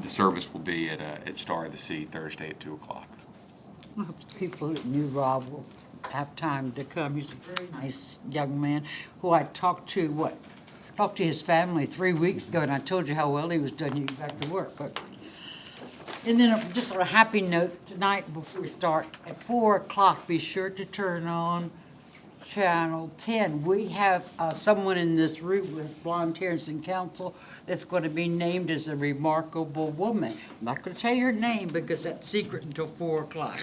the service will be at Star of the Sea Thursday at 2 o'clock. I hope the people that knew Rob will have time to come. He's a very nice young man who I talked to his family 3 weeks ago, and I told you how well he was doing. He was back to work. And then just on a happy note, tonight before we start, at 4 o'clock, be sure to turn on Channel 10. We have someone in this room with volunteers in council that's going to be named as a remarkable woman. I'm not going to tell you her name because that's secret until 4 o'clock.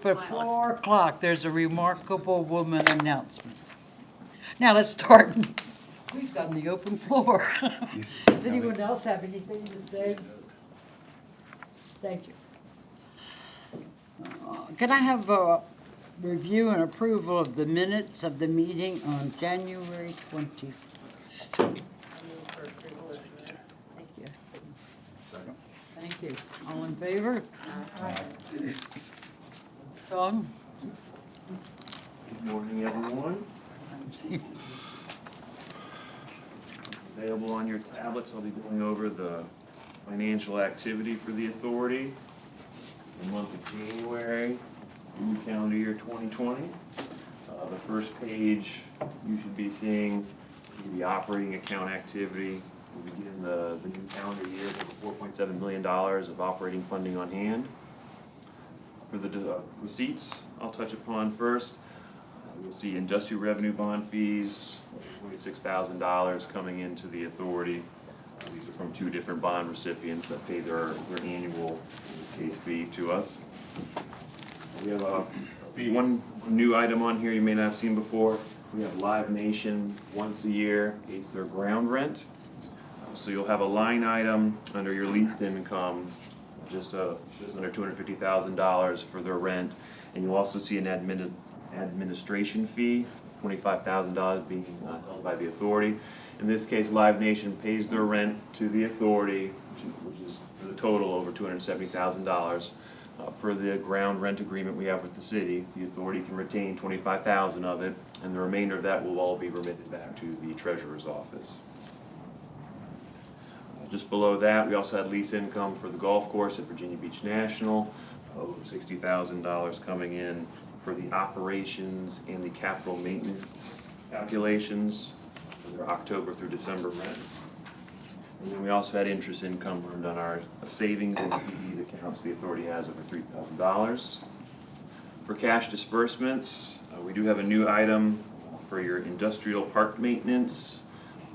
But 4 o'clock, there's a remarkable woman announcement. Now let's start. We've got the open floor. Does anyone else have anything to say? Thank you. Can I have a review and approval of the minutes of the meeting on January 21st? Thank you. Second. Thank you. All in favor? Sean? Good morning, everyone. Available on your tablets, I'll be going over the financial activity for the authority in the month of January, new calendar year 2020. The first page you should be seeing the operating account activity. We'll begin the new calendar year with $4.7 million of operating funding on hand. For the receipts, I'll touch upon first. You'll see industrial revenue bond fees, $26,000 coming into the authority. These are from 2 different bond recipients that pay their annual case fee to us. We have one new item on here you may not have seen before. We have Live Nation once a year pays their ground rent. So you'll have a line item under your leased income, just under $250,000 for their rent, and you'll also see an administration fee, $25,000 being held by the authority. In this case, Live Nation pays their rent to the authority, which is the total over $270,000. Per the ground rent agreement we have with the city, the authority can retain $25,000 of it, and the remainder of that will all be remitted back to the treasurer's office. Just below that, we also had lease income for the golf course at Virginia Beach National, over $60,000 coming in for the operations and the capital maintenance calculations for their October through December rents. And then we also had interest income earned on our savings and CDs accounts the authority has over $3,000. For cash disbursements, we do have a new item for your industrial park maintenance.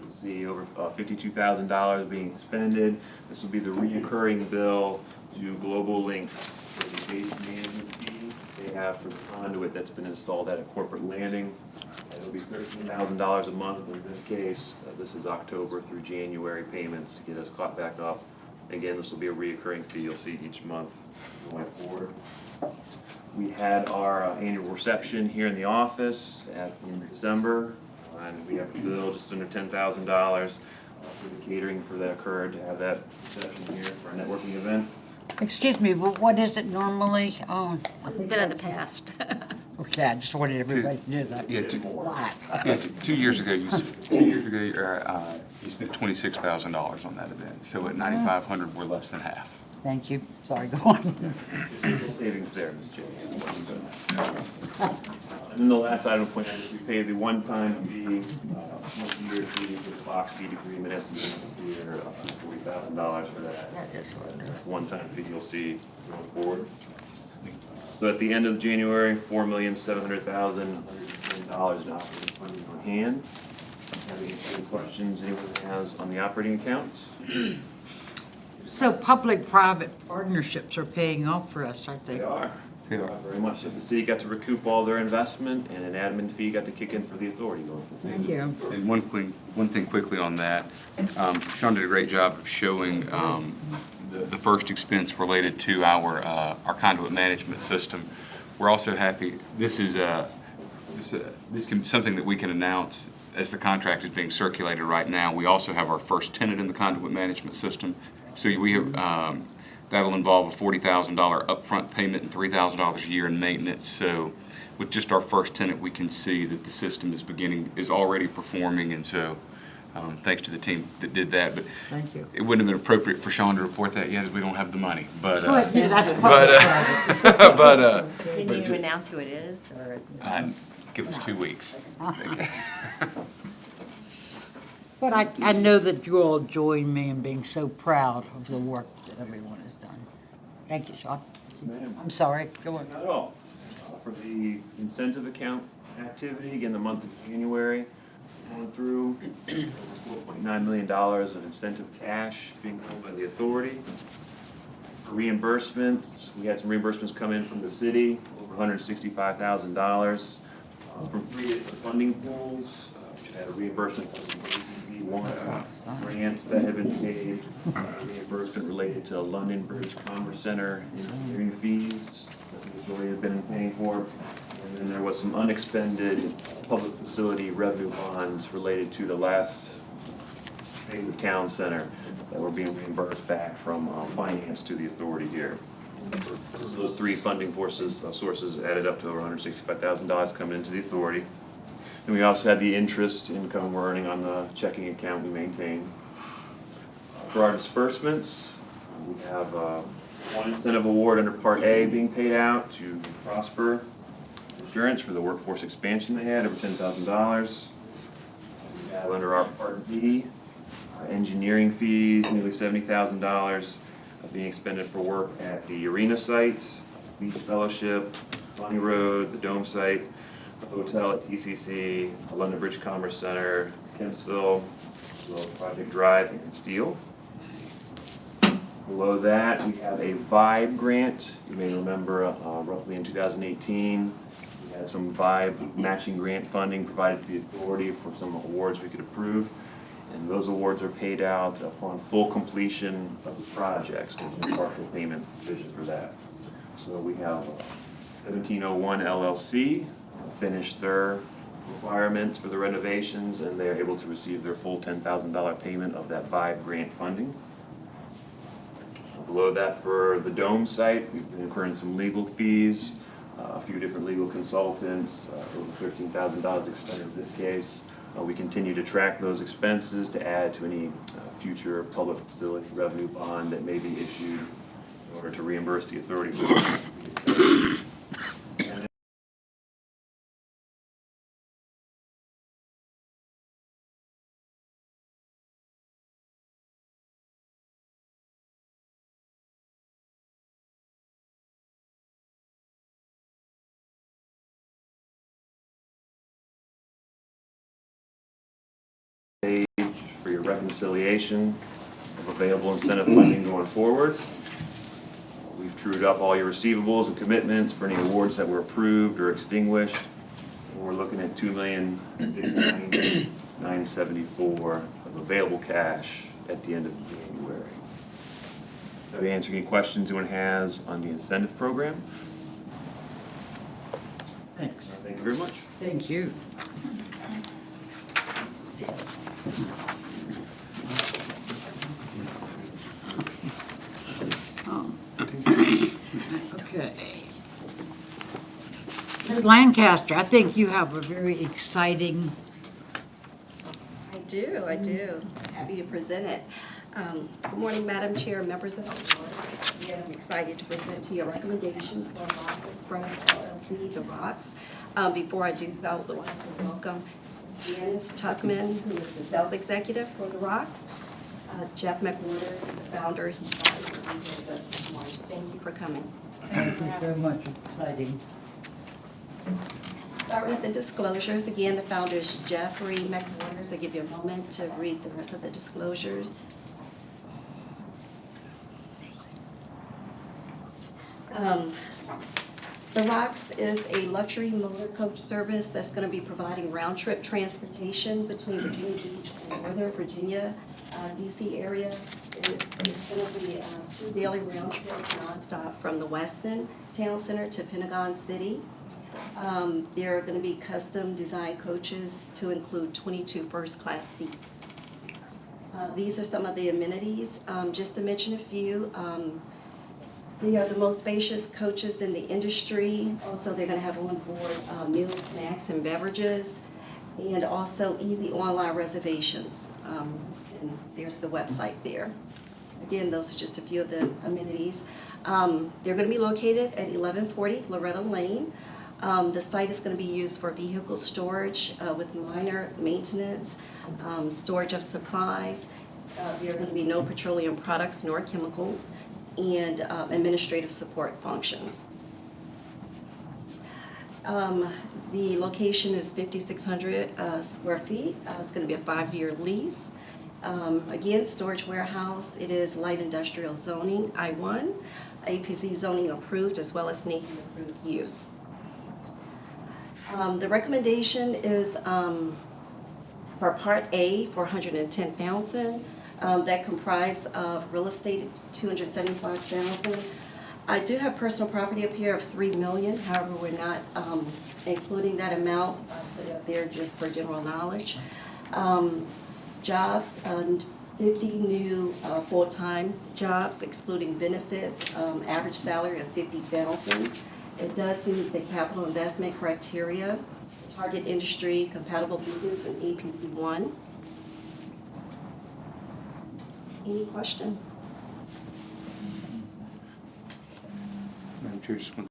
You'll see over $52,000 being expended. This will be the reoccurring bill to Global Link for the base management fee they have for the conduit that's been installed at a corporate landing. It'll be $13,000 a month. In this case, this is October through January payments to get us caught back up. Again, this will be a reoccurring fee you'll see each month going forward. We had our annual reception here in the office in December, and we have a bill just under $10,000 for the catering for that occurred to have that reception here for a networking event. Excuse me, but what is it normally? Oh, It's been in the past. okay, I just wanted everybody to know that. Yeah, 2 years ago, you spent $26,000 on that event. So at 9,500, we're less than half. Thank you. Sorry, go on. Savings there, Ms. James. And then the last item to point out is we pay the one-time fee, multi-year fee for the box seat agreement at the end of the year, $40,000 for that. That is what it is. One-time fee you'll see going forward. So at the end of January, $4,700,110 in operating funding on hand. Have any questions anyone has on the operating accounts? So public-private partnerships are paying off for us, aren't they? They are. They are. Very much. So the city got to recoup all their investment, and an admin fee got to kick in for the authority going forward. Thank you. And one thing quickly on that, Sean did a great job of showing the first expense related to our conduit management system. We're also happy, this can be something that we can announce as the contract is being circulated right now. We also have our first tenant in the conduit management system. So we have, that'll involve a $40,000 upfront payment and $3,000 a year in maintenance. So with just our first tenant, we can see that the system is already performing, and so Thanks to the team that did that, but Thank you. it wouldn't have been appropriate for Sean to report that yet, as we don't have the money, but, But, yeah, that's Can you announce who it is, or is it? give us 2 weeks. But I know that you all join me in being so proud of the work that everyone has done. Thank you, Sean. Ma'am. I'm sorry, go on. Not at all. For the incentive account activity, again, the month of January, going through $4.9 million of incentive cash being held by the authority. For reimbursements, we had some reimbursements come in from the city, over $165,000. From 3 different funding pools, we had a reimbursement for some ACC1 grants that have been paid, reimbursement related to London Bridge Commerce Center engineering fees that the authority had been paying for. And then there was some unexpended public facility revenue bonds related to the last phase of town center that were being reimbursed back from finance to the authority here. Those 3 funding sources added up to over $165,000 coming into the authority. And we also had the interest income we're earning on the checking account we maintain. For our disbursements, we have one incentive award under Part A being paid out to Prosper Insurance for the workforce expansion they had, over $10,000. We have under our Part B, our engineering fees, nearly $70,000 being expended for work at the arena site, Beach Fellowship, Bonnie Road, the Dome site, the hotel at TCC, the London Bridge Commerce Center, Kempsville, as well as Project Drive and Steel. Below that, we have a VIBE grant. You may remember roughly in 2018, we had some VIBE matching grant funding provided to the authority for some awards we could approve. And those awards are paid out upon full completion of the projects. There's no partial payment provision for that. So we have 1701 LLC finished their requirements for the renovations, and they're able to receive their full $10,000 payment of that VIBE grant funding. Below that, for the Dome site, we've been incurring some legal fees, a few different legal consultants, over $13,000 expended in this case. We continue to track those expenses to add to any future public facility revenue bond that may be issued in order to reimburse the authority. For your reconciliation of available incentive funding going forward. We've trued up all your receivables and commitments for any awards that were approved or extinguished. We're looking at $2,690,974 of available cash at the end of January. I'll be answering any questions anyone has on the incentive program. Thanks. Thank you very much. Thank you. Okay. Ms. Lancaster, I think you have a very exciting, I do. Happy to present it. Good morning, Madam Chair, members of the board. Again, I'm excited to present to you a recommendation for Rocks Express LLC, the Rocks. Before I do so, I would like to welcome Janice Tuckman, who is the sales executive for the Rocks. Jeff McWaters, the founder, he's here with us this morning. Thank you for coming. thank you so much, exciting. Start with the disclosures. Again, the founder is Jeffrey McWaters. I'll give you a moment to read the rest of the disclosures. The Rocks is a luxury motor coach service that's going to be providing round-trip transportation between Virginia Beach and Northern Virginia, DC area. It's going to be 2 daily round trips nonstop from the Westin Town Center to Pentagon City. There are going to be custom designed coaches to include 22 first-class seats. These are some of the amenities. Just to mention a few, they are the most spacious coaches in the industry. Also, they're going to have on board meals, snacks, and beverages, and also easy online reservations. And there's the website there. Again, those are just a few of the amenities. They're going to be located at 1140 Loretta Lane. The site is going to be used for vehicle storage with minor maintenance, storage of supplies. There are going to be no petroleum products nor chemicals, and administrative support functions. The location is 5,600 square feet. It's going to be a 5-year lease. Again, storage warehouse. It is light industrial zoning, I-1, APZ zoning approved, as well as Navy approved use. The recommendation is for Part A for $110,000. That comprise of real estate at $275,000. I do have personal property up here of $3 million. However, we're not including that amount. I put it up there just for general knowledge. Jobs, 50 new full-time jobs, excluding benefits. Average salary of $50,000. It does meet the capital investment criteria. Target industry, compatible business, and APC 1. Any questions? Madam Chair, just one.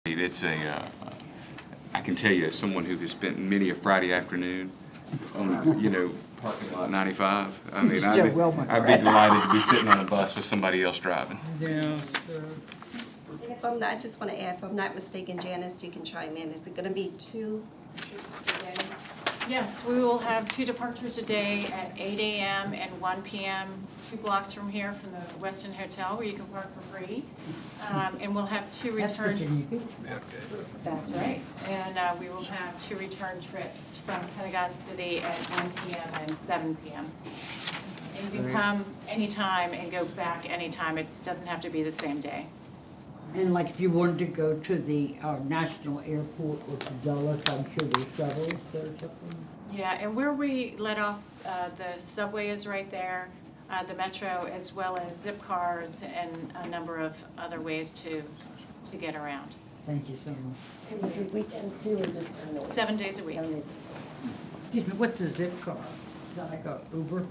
It's I can tell you, as someone who has spent many a Friday afternoon on, parking lot 95, I mean, I'd be delighted to be sitting on a bus with somebody else driving. Yeah, sure. And if I'm not, I just want to add, if I'm not mistaken, Janice, you can chime in. Is it going to be 2 trips per day? Yes, we will have 2 departures a day at 8 a.m. and 1 p.m., 2 blocks from here from the Westin Hotel where you can park for free. And we'll have 2 That's return. Virginia Beach. That's right. And we will have 2 return trips from Pentagon City at 1 p.m. and 7 p.m. And you can come anytime and go back anytime. It doesn't have to be the same day. And like if you wanted to go to the national airport or to Dulles, I'm sure there's shuttles there or something. Yeah, and where we let off, the subway is right there, the metro, as well as zip cars and a number of other ways to get around. Thank you so much. Can you do weekends too, or just? 7 days a week. Excuse me, what's a zip car? Is that like a Uber?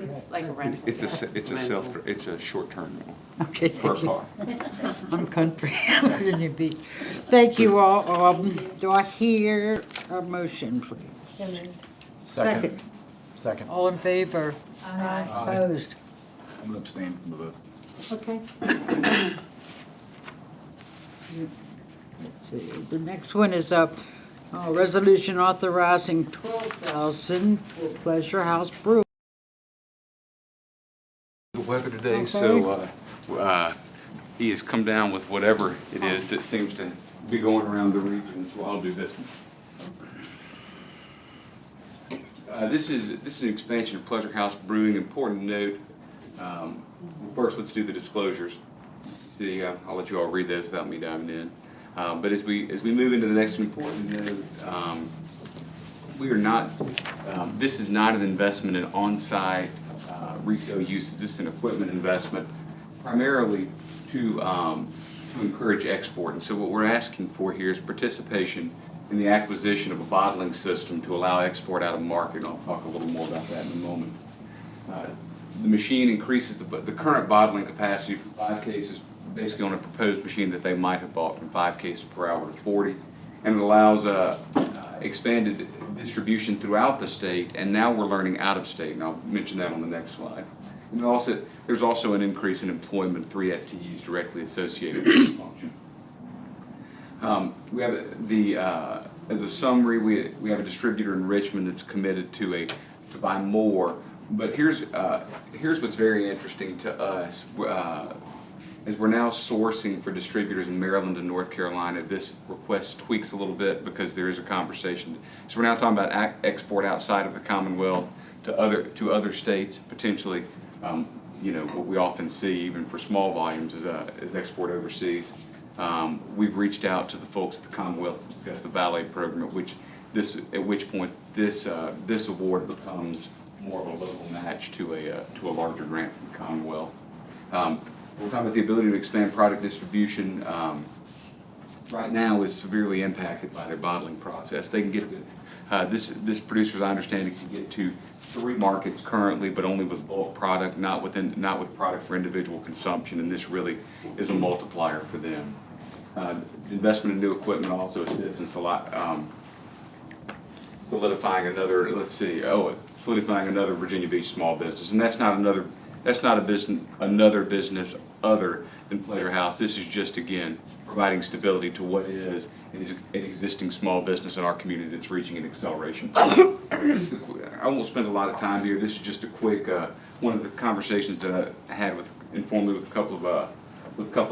It's like a rental. It's a short-term rental Okay, per thank you. car. I'm country, Virginia Beach. Thank you all. Do I hear a motion, please? Second. Second. All in favor? Aye. Opposed? I'm gonna abstain from the vote. Okay. Let's see, the next one is a resolution authorizing $12,000 for Pleasure House Brew. The weather today, so he has come down with whatever it is that seems to be going around the region, so I'll do this one. This is an expansion of Pleasure House Brewing. Important to note. First, let's do the disclosures. See, I'll let you all read those without me diving in. But as we move into the next important note, we are not. This is not an investment in on-site retail uses. This is an equipment investment, primarily to encourage export. And so, what we're asking for here is participation in the acquisition of a bottling system to allow export out of market. And I'll talk a little more about that in a moment. The machine increases the current bottling capacity from 5 cases, basically on a proposed machine that they might have bought, from 5 cases per hour to 40, and it allows expanded distribution throughout the state, and now we're learning out of state, and I'll mention that on the next slide. And there's also an increase in employment, 3 FTEs directly associated with this function. We have as a summary, we have a distributor in Richmond that's committed to buy more But here's what's very interesting to us. As we're now sourcing for distributors in Maryland and North Carolina, this request tweaks a little bit because there is a conversation. So we're now talking about export outside of the Commonwealth to other states, potentially. What we often see, even for small volumes, is export overseas. We've reached out to the folks at the Commonwealth to discuss the valet program, at which point this award becomes more of a local match to a larger grant from the Commonwealth. We're talking about the ability to expand product distribution. Right now is severely impacted by their bottling process. They can get this producer, as I understand it, can get to 3 markets currently, but only with bulk product, not with product for individual consumption, and this really is a multiplier for them. Investment in new equipment also assists in solidifying another Virginia Beach small business, and that's not another business other than Pleasure House. This is just, again, providing stability to what is an existing small business in our community that's reaching an acceleration. I won't spend a lot of time here. This is just a quick one of the conversations that I had informally with a couple of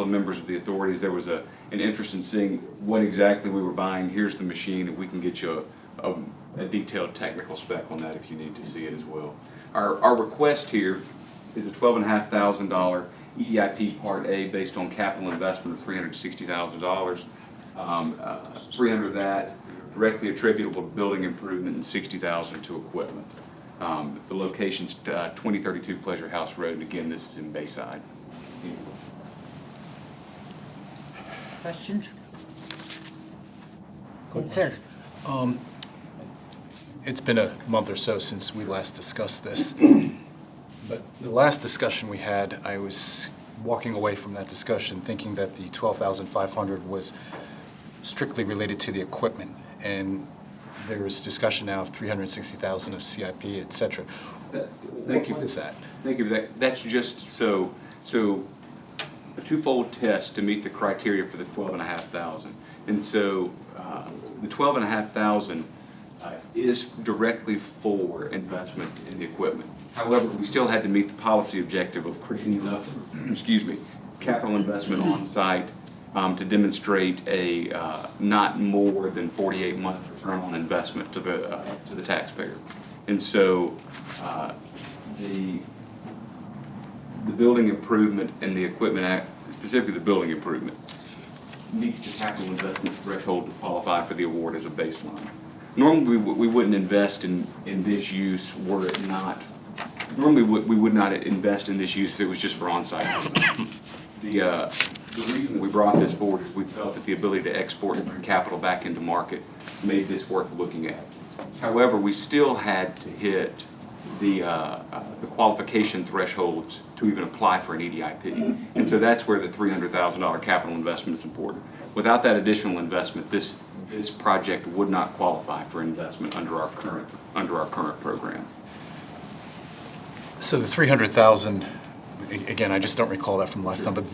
members of the authorities. There was an interest in seeing what exactly we were buying. Here's the machine, and we can get you a detailed technical spec on that if you need to see it as well. Our request here is a $12,500 EDIP Part A based on capital investment of $360,000. $300 of that directly attributable to building improvement and $60,000 to equipment. The location's 2032 Pleasure House Road, and again, this is in Bayside. Questions? Yes, sir. It's been a month or so since we last discussed this, but the last discussion we had, I was walking away from that discussion thinking that the $12,500 was strictly related to the equipment, and there is discussion now of $360,000 of CIP, et cetera. Thank you. What is that? Thank you for that. That's just so a twofold test to meet the criteria for the $12,500. And so the $12,500 is directly for investment in the equipment. However, we still had to meet the policy objective of creating enough, capital investment on site to demonstrate a not more than 48-month return on investment to the taxpayer. And so the building improvement and the Equipment Act, specifically the building improvement, meets the capital investment threshold to qualify for the award as a baseline. Normally, we wouldn't invest in this use were it not. Normally, we would not invest in this use if it was just for on-site. The reason we brought this forward is we felt that the ability to export and bring capital back into market made this worth looking at. However, we still had to hit the qualification thresholds to even apply for an EDIP. And so that's where the $300,000 capital investment is important. Without that additional investment, this project would not qualify for investment under our current program. So the $300,000, again, I just don't recall that from last time, but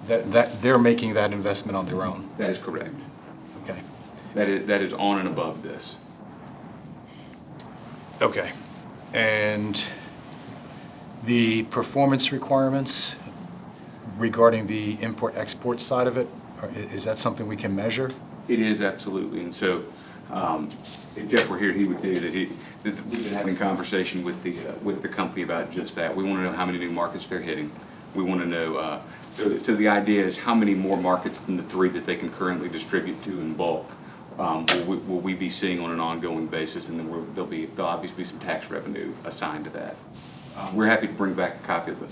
that they're making that investment on their own. That is correct. Okay. That is on and above this. Okay. And the performance requirements regarding the import-export side of it, is that something we can measure? It is, absolutely. And so if Jeff were here, he would tell you that we've been having conversation with the company about just that. We want to know how many new markets they're hitting. We want to know, so the idea is how many more markets than the 3 that they can currently distribute to in bulk will we be seeing on an ongoing basis, and then there'll obviously be some tax revenue assigned to that. We're happy to bring back a copy of the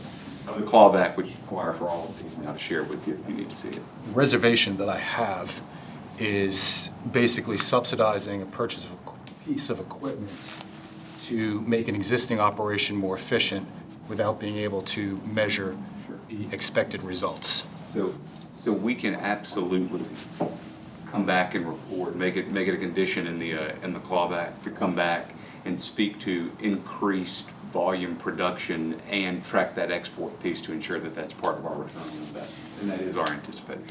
clawback, which is required for all of these now, to share it with you if you need to see it. The reservation that I have is basically subsidizing a purchase of a piece of equipment to make an existing operation more efficient without being able to measure the expected results. So we can absolutely come back and report, make it a condition in the clawback to come back and speak to increased volume production and track that export piece to ensure that that's part of our return on investment, and that is our anticipation.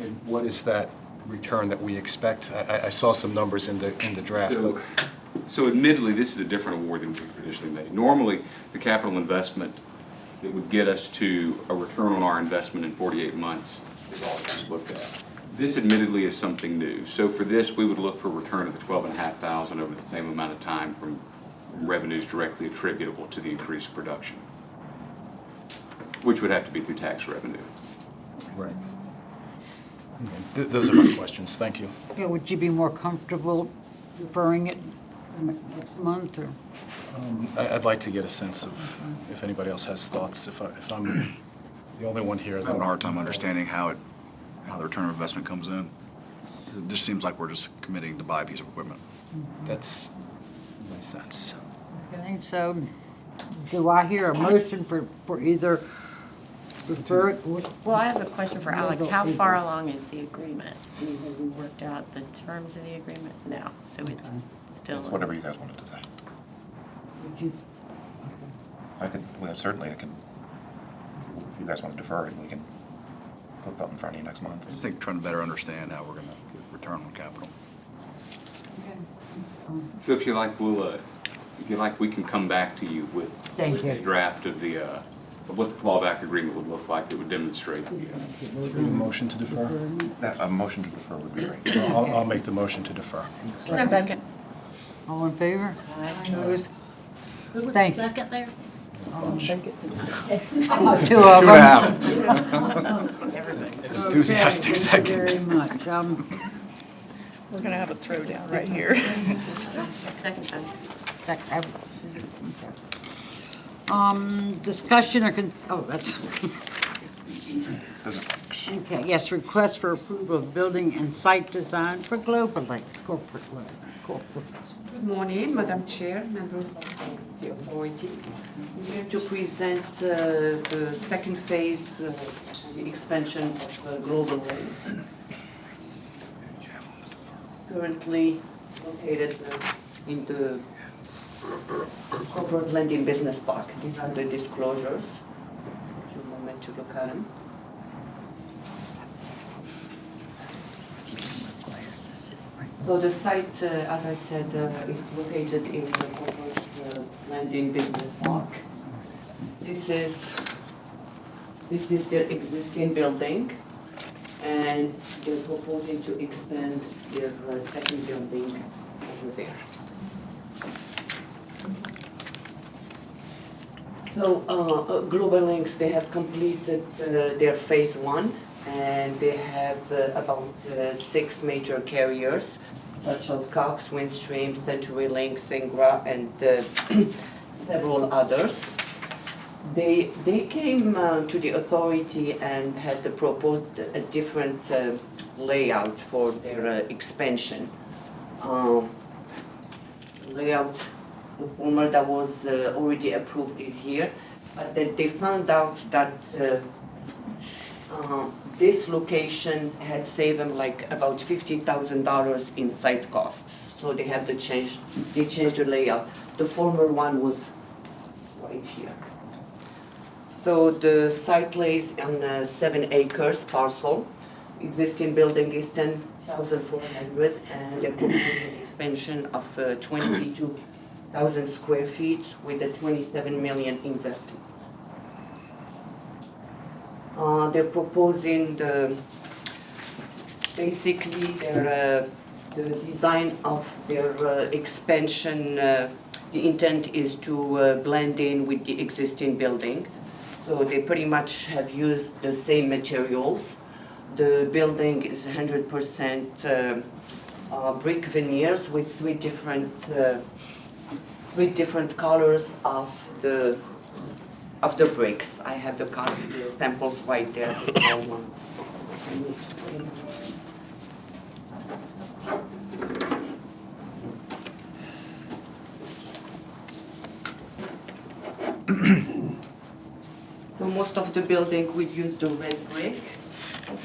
And what is that return that we expect? I saw some numbers in the draft. So admittedly, this is a different award than we've traditionally made. Normally, the capital investment that would get us to a return on our investment in 48 months is all that's looked at. This admittedly is something new. So for this, we would look for a return of the 12,500 over the same amount of time from revenues directly attributable to the increased production, which would have to be through tax revenue. Right. Those are my questions. Thank you. Yeah, would you be more comfortable deferring it next month, or? I'd like to get a sense of if anybody else has thoughts, if I'm the only one here. I'm having a hard time understanding how the return of investment comes in. It just seems like we're just committing to buy a piece of equipment. That's my sense. Okay, so do I hear a motion for either defer it? Well, I have a question for Alex. How far along is the agreement? I mean, have we worked out the terms of the agreement? No, so it's still. It's whatever you guys wanted to say. Would you? I can, well, certainly I can, if you guys want to defer it, we can put something in front of you next month. I just think trying to better understand how we're gonna get return on capital. So if you like, we can come back to you with Thank you. a draft of of what the clawback agreement would look like that would demonstrate the, A motion to defer? A motion to defer would be great. I'll make the motion to defer. Second. All in favor? Opposed? Who was Thank the you. second there? Two of them. Everybody. Enthusiastic Thank you very second. much. We're gonna have a throwdown right here. Second time. Discussion or, that's, okay, yes, request for approval of building and site design for Global Lake Corporate. Good morning, Madam Chair, members of the authority. I'm here to present the second phase, the expansion of Global Lakes. Currently located in the Corporate Lending Business Park. These are the disclosures. Take a moment to look at them. So the site, as I said, is located in the Corporate Lending Business Park. This is their existing building, and they're proposing to expand their second building over there. So Global Links, they have completed their phase one, and they have about 6 major carriers, such as Cox, Windstream, CenturyLink, Singra, and several others. They came to the authority and had proposed a different layout for their expansion. Layout, the former that was already approved is here, but then they found out that this location had saved them like about $50,000 in site costs. So they have to change, they changed the layout. The former one was right here. So the site lays on a 7 acres parcel. Existing building is 10,400, and they're proposing expansion of 22,000 square feet with a 27 million investment. They're proposing basically the design of their expansion. The intent is to blend in with the existing building. So they pretty much have used the same materials. The building is 100% brick veneers with three different colors of the bricks. I have the samples right there. So most of the building we use the red brick,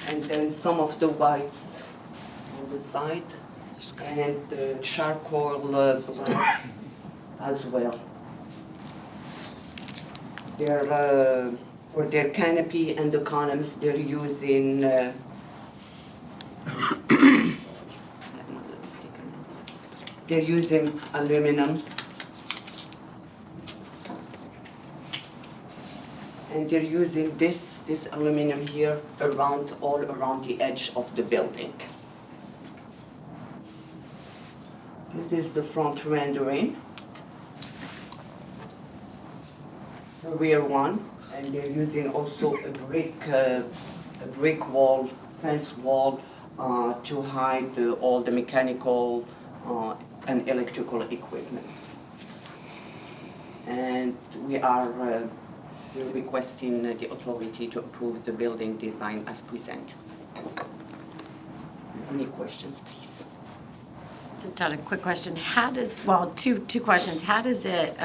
and then some of the whites on the side, and the charcoal black as well. They're for their canopy and the columns, they're using They're using aluminum. And they're using this aluminum here all around the edge of the building. This is the front rendering. The rear one, and they're using also a brick wall, fence wall, to hide all the mechanical and electrical equipment. And we're requesting the authority to approve the building design as presented. Any questions, please? Just had a quick question. How does, well, two questions. How does it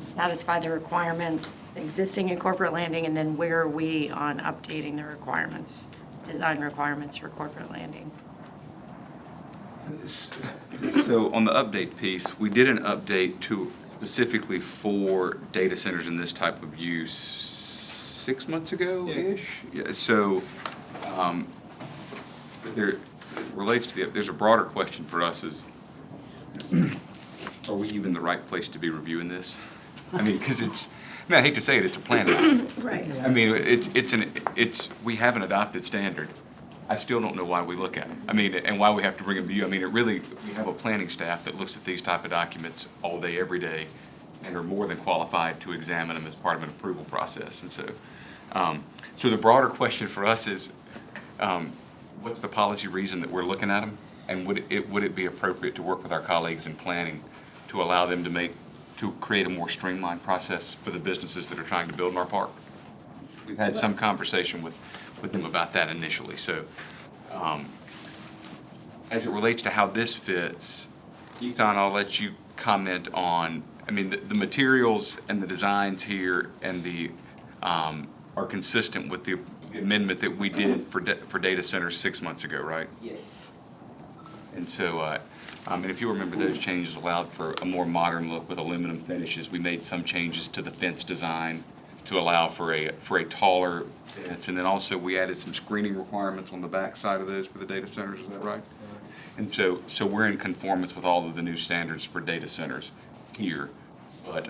satisfy the requirements existing in corporate landing, and then where are we on updating the requirements, design requirements for corporate landing? So on the update piece, we did an update to specifically for data centers in this type of use 6 months ago-ish. Yeah. So there it relates to there's a broader question for us is, are we even the right place to be reviewing this? I mean, because I hate to say it, it's a planning. Right. I mean, we have an adopted standard. I still don't know why we look at it. I mean, and why we have to bring them to you. I mean, we have a planning staff that looks at these type of documents all day, every day, and are more than qualified to examine them as part of an approval process. And so the broader question for us is, what's the policy reason that we're looking at them? And would it be appropriate to work with our colleagues in planning to allow them to create a more streamlined process for the businesses that are trying to build in our park? We've had some conversation with them about that initially. So as it relates to how this fits, Ethan, I'll let you comment on, I mean, the materials and the designs here and are consistent with the amendment that we did for data centers 6 months ago, right? Yes. And so, and if you remember, those changes allowed for a more modern look with aluminum finishes. We made some changes to the fence design to allow for a taller fence, and then also we added some screening requirements on the back side of those for the data centers. Is that right? And so we're in conformance with all of the new standards for data centers here, but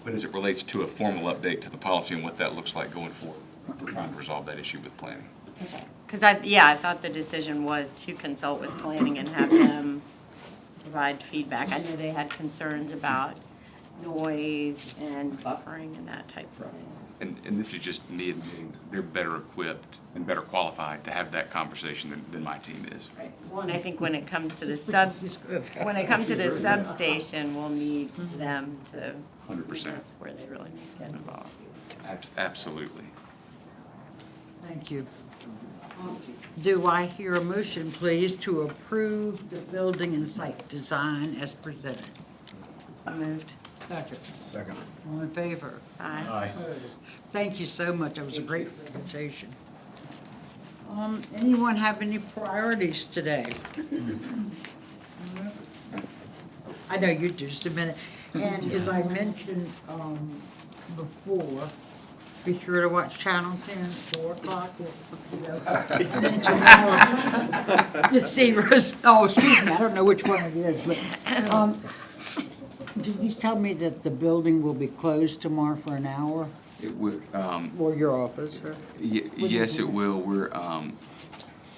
as it relates to a formal update to the policy and what that looks like going forward, we're trying to resolve that issue with planning. Because I thought the decision was to consult with planning and have them provide feedback. I know they had concerns about noise and buffering and that type of thing. And this is just me admitting they're better equipped and better qualified to have that conversation than my team is. Right. Well, and I think when it comes to the substation, we'll need them to. 100%. That's where they really need to get involved. Absolutely. Thank you. Do I hear a motion, please, to approve the building and site design as presented? So moved. Second. All in favor? Aye. Thank you so much. That was a great presentation. Anyone have any priorities today? I know you do, just a minute. And as I mentioned before, be sure to watch Channel 10 at 4 o'clock. And then tomorrow, to see excuse me, I don't know which one it is, but did you tell me that the building will be closed tomorrow for an hour? It would, Or your office, or? yes, it will. We're,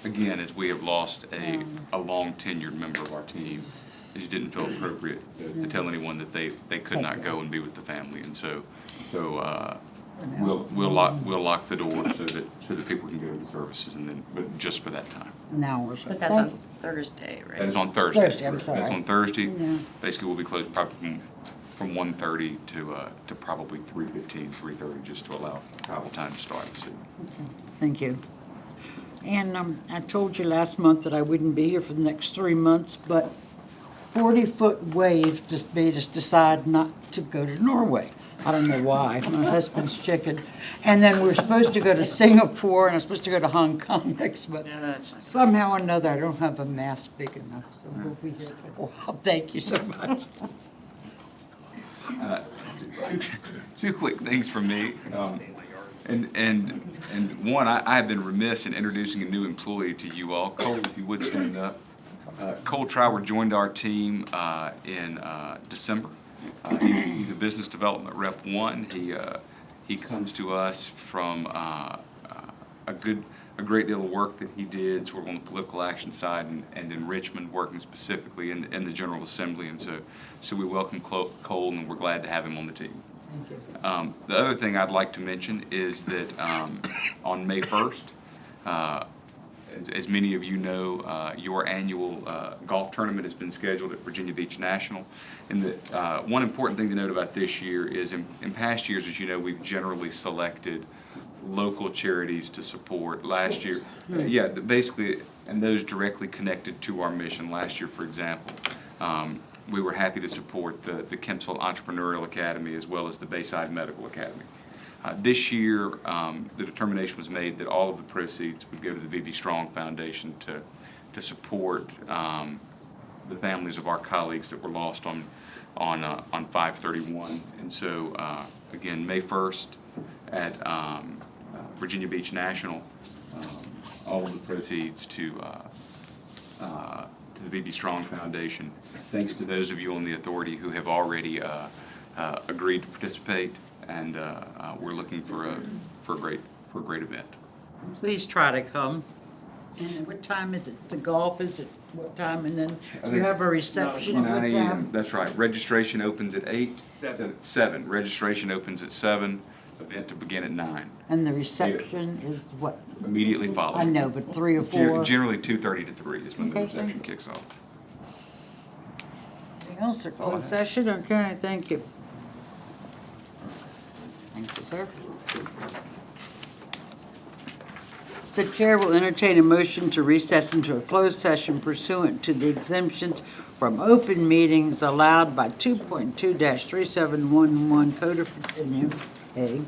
again, as we have lost a long tenured member of our team, it just didn't feel appropriate to tell anyone that they could not go and be with the family. And so we'll lock the door so that people can go to the services, and then, but just for that time. An hour or so. But that's on Thursday, right? That is on Thursday. Thursday, I'm sorry. That's on Thursday. Yeah. Basically, we'll be closed probably from 1:30 to probably 3:15, 3:30, just to allow travel time to start at the city. Thank you. And I told you last month that I wouldn't be here for the next 3 months, but 40-foot wave just made us decide not to go to Norway. I don't know why. My husband's chicken. And then we're supposed to go to Singapore, and I'm supposed to go to Hong Kong next month. Somehow or another, I don't have a mass big enough, so we'll be here for a while. Thank you so much. Two quick things from me. And one, I have been remiss in introducing a new employee to you all. Cole, if you would stand up. Cole Trower joined our team in December. He's a business development rep one. He comes to us from a great deal of work that he did sort of on the political action side and in Richmond, working specifically in the General Assembly. And so we welcome Cole, and we're glad to have him on the team. Thank you. The other thing I'd like to mention is that on May 1st, as many of you know, your annual golf tournament has been scheduled at Virginia Beach National. And one important thing to note about this year is in past years, as you know, we've generally selected local charities to support. Last year, basically, and those directly connected to our mission. Last year, for example, we were happy to support the Kempsville Entrepreneurial Academy as well as the Bayside Medical Academy. This year, the determination was made that all of the proceeds would go to the V.B. Strong Foundation to support the families of our colleagues that were lost on 5/31. And so, again, May 1st at Virginia Beach National, all of the proceeds to the V.B. Strong Foundation. Thanks to those of you on the authority who have already agreed to participate, and we're looking for a great event. Please try to come. And what time is it? The golf is at what time? And then you have a reception at 9 what a.m. time? That's right. Registration opens at 8. 7. 7. Registration opens at 7. Event to begin at 9. And the reception is what? Immediately following. I know, but 3 or 4? Generally 2:30 to 3 is when the Okay, reception thank kicks off. Anything else, or all I closed have. session? Okay, thank you. Thank you, sir. The chair will entertain a motion to recess into a closed session pursuant to the exemptions from open meetings allowed by 2.2-3711 Code of Virginia, A,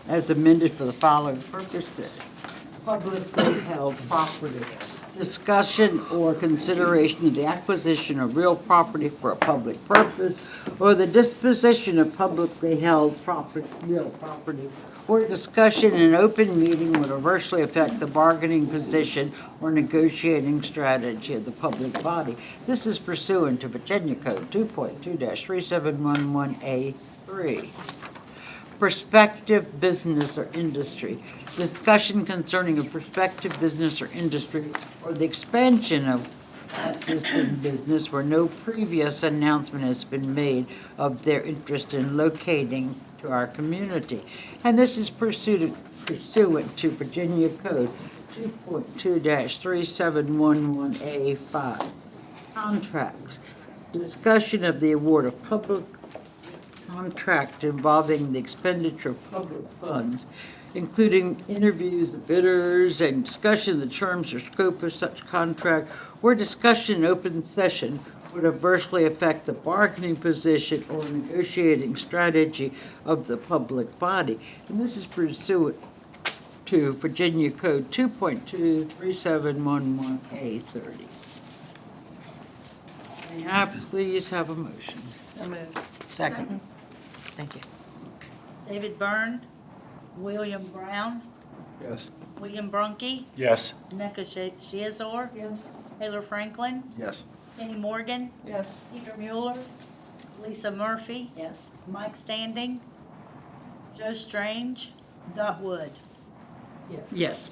as amended for the following purposes: publicly held property, discussion or consideration of the acquisition of real property for a public purpose, or the disposition of publicly held real property, or discussion in an open meeting would adversely affect the bargaining position or negotiating strategy of the public body. This is pursuant to Virginia Code 2.2-3711A3. Prospective business or industry. Discussion concerning a prospective business or industry or the expansion of existing business where no previous announcement has been made of their interest in locating to our community. And this is pursuant to Virginia Code 2.2-3711A5. Contracts. Discussion of the award of public contract involving the expenditure of public funds, including interviews of bidders and discussion of the terms or scope of such contract, or discussion in open session would adversely affect the bargaining position or negotiating strategy of the public body. And this is pursuant to Virginia Code 2.2-3711A30. May I please have a motion? So moved. Second. Thank you. David Byrne, William Brown, Yes. William Brunke, Yes. Nneka Shiazor, Yes. Taylor Franklin, Yes. Penny Morgan, Yes. Peter Mueller, Lisa Murphy, Yes. Mike Standing, Joe Strange, Dot Wood. Yes.